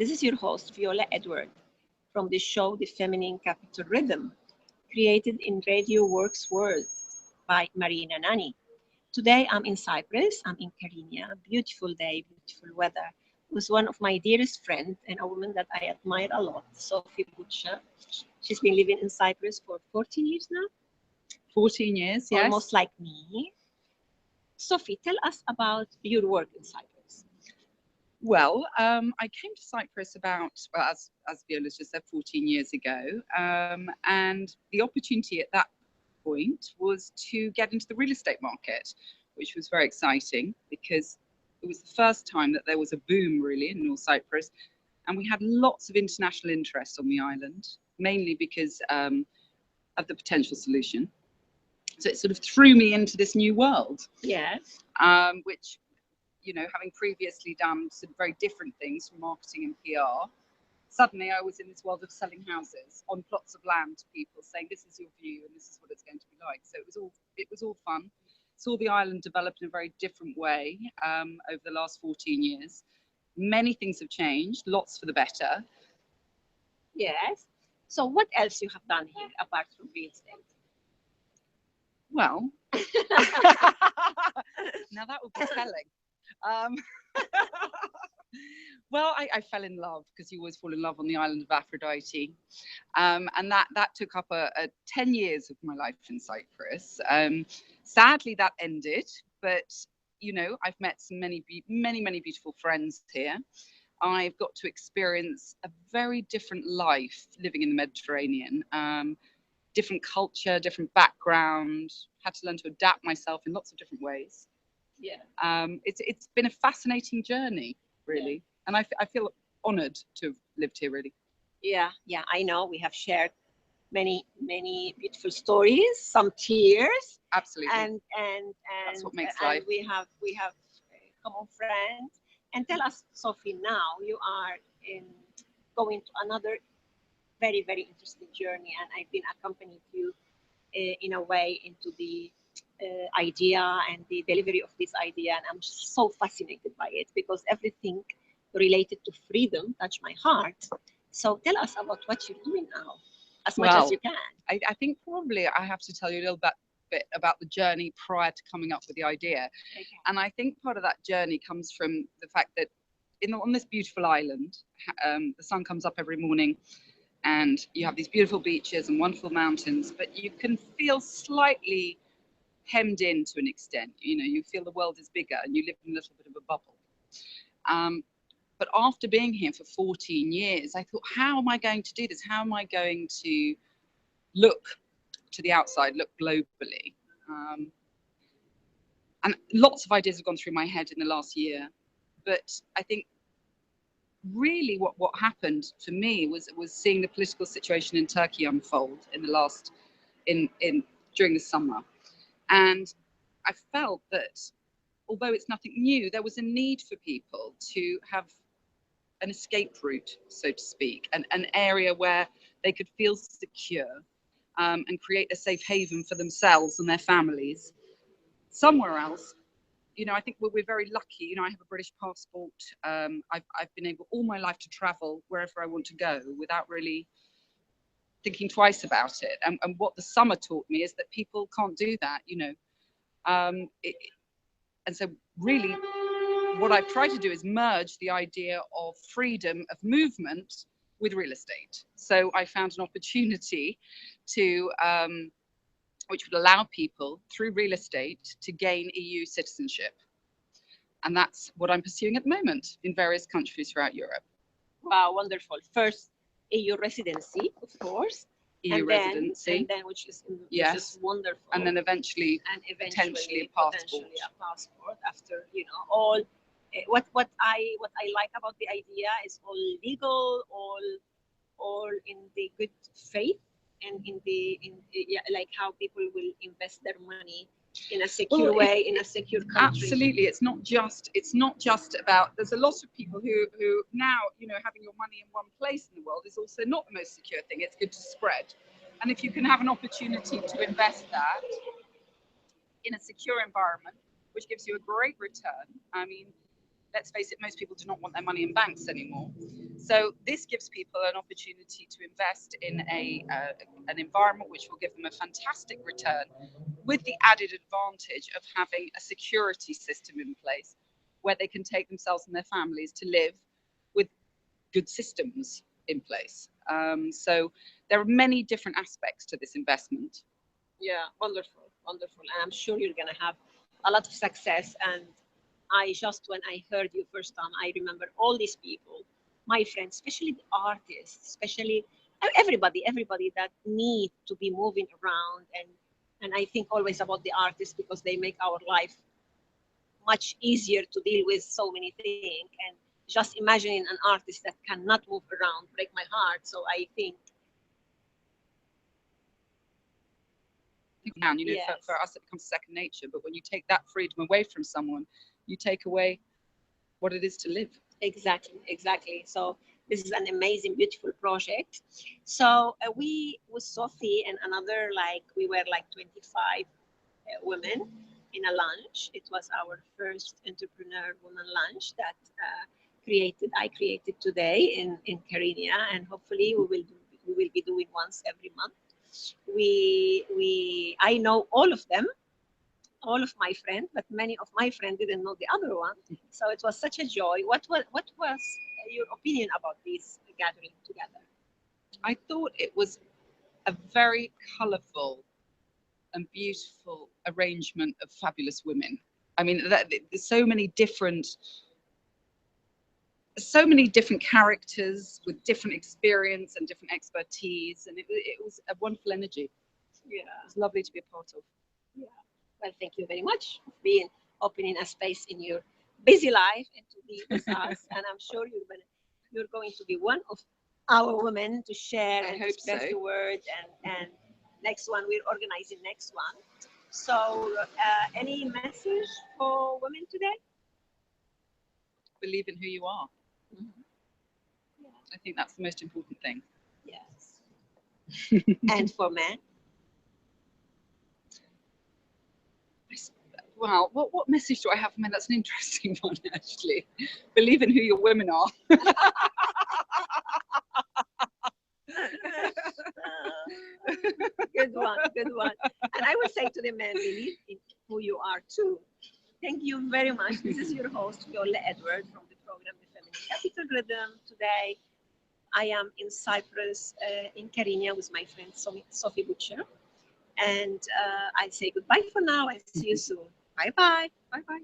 This is your host, Viola Edward, from the show The Feminine Capital Rhythm, created in Radio Works World by Marina Nani. Today I'm in Cyprus, I'm in Karinia, beautiful day, beautiful weather, with one of my dearest friends and a woman that I admire a lot, Sophie Butcher. She's been living in Cyprus for 14 years now. 14 years, yes. Almost like me. Sophie, tell us about your work in Cyprus. Well, I came to Cyprus about, well, as Viola's just said, 14 years ago. And the opportunity at that point was to get into the real estate market, which was very exciting because it was the first time that there was a boom really in North Cyprus. And we had lots of international interest on the island, mainly because of the potential solution. So it sort of threw me into this new world. Yes. Which, you know, having previously done some very different things from marketing and PR, suddenly I was in this world of selling houses on plots of land to people, saying this is your view and this is what it's going to be like. So it was all fun. Saw the island develop in a very different way over the last 14 years. Many things have changed, lots for the better. Yes. So what else you have done here apart from real estate? Well, now that would be selling. Well, I fell in love, because you always fall in love on the island of Aphrodite. And that took up 10 years of my life in Cyprus. Sadly, that ended, but, you know, I've met many beautiful friends here. I've got to experience a very different life living in the Mediterranean. Different culture, different background, had to learn to adapt myself in lots of different ways. Yeah. It's been a fascinating journey, really. Yeah. And I feel honoured to have lived here, really. Yeah, I know. We have shared many beautiful stories, some tears. Absolutely. And that's what makes life. We have common friends. And tell us, Sophie, now you are going to another very interesting journey, and I've been accompanying you in a way into the idea and the delivery of this idea, and I'm so fascinated by it because everything related to freedom touched my heart. So tell us about what you're doing now, as much as you can. I think probably I have to tell you a little bit about the journey prior to coming up with the idea. Okay. And I think part of that journey comes from the fact that on this beautiful island, the sun comes up every morning, and you have these beautiful beaches and wonderful mountains, but you can feel slightly hemmed in to an extent. You know, you feel the world is bigger and you live in a little bit of a bubble. But after being here for 14 years, I thought, how am I going to do this? How am I going to look to the outside, look globally? And lots of ideas have gone through my head in the last year. But I think really what happened for me was seeing the political situation in Turkey unfold during the summer. And I felt that although it's nothing new, there was a need for people to have an escape route, so to speak, an area where they could feel secure and create a safe haven for themselves and their families somewhere else. You know, I think we're very lucky. You know, I have a British passport. I've been able all my life to travel wherever I want to go without really thinking twice about it. And what the summer taught me is that people can't do that, you know. And so really what I've tried to do is merge the idea of freedom of movement with real estate. So I found an opportunity to which would allow people through real estate to gain EU citizenship. And that's what I'm pursuing at the moment in various countries throughout Europe. Wow, wonderful. First, EU residency, of course. EU residency. And then which is wonderful. And then eventually potentially a passport. After, you know, all what I like about the idea is all legal, all in the good faith, and like how people will invest their money in a secure way, in a secure country. Absolutely. It's not just about, there's a lot of people who now, you know, having your money in one place in the world is also not the most secure thing. It's good to spread. And if you can have an opportunity to invest that in a secure environment, which gives you a great return. I mean, let's face it, most people do not want their money in banks anymore. So this gives people an opportunity to invest in an environment which will give them a fantastic return, with the added advantage of having a security system in place where they can take themselves and their families to live with good systems in place. So there are many different aspects to this investment. Yeah, wonderful, wonderful. And I'm sure you're going to have a lot of success. And I just, when I heard you first time, I remember all these people, my friends, especially the artists, especially everybody that need to be moving around. And I think always about the artists because they make our life much easier to deal with so many things. And just imagining an artist that cannot move around break my heart. So I think Now, you know, yes, for us it becomes second nature, but when you take that freedom away from someone, you take away what it is to live. exactly, exactly. So this is an amazing, beautiful project. So we with Sophie and another, like we were like 25 women in a lunch. It was our first entrepreneur woman lunch that I created today in Carina, and hopefully we will be doing once every month. I know all of them, all of my friends, but many of my friends didn't know the other one. So it was such a joy. What was your opinion about this gathering together? I thought it was a very colourful and beautiful arrangement of fabulous women. I mean, there's so many different characters with different experience and different expertise, and it was a wonderful energy. Yeah. It was lovely to be a part of. Yeah. Well, thank you very much for being opening a space in your busy life and to be with us. And I'm sure you're going to be one of our women to share I and to hope spread so. the word. And next one, we're organizing next one. So, any message for women today? Believe in who you are. Mhm. Yeah. I think that's the most important thing. Yes. And for men? Wow, what message do I have for men? That's an interesting one, actually. Believe in who your women are. Good one, good one. And I will say to the men, believe in who you are too. Thank you very much. This is your host, Viola Edward, from the program The Feminine Capital Rhythm. Today, I am in Cyprus, in Karinia, with my friend Sophie Butcher. And I say goodbye for now and see you soon. Bye bye. Bye bye.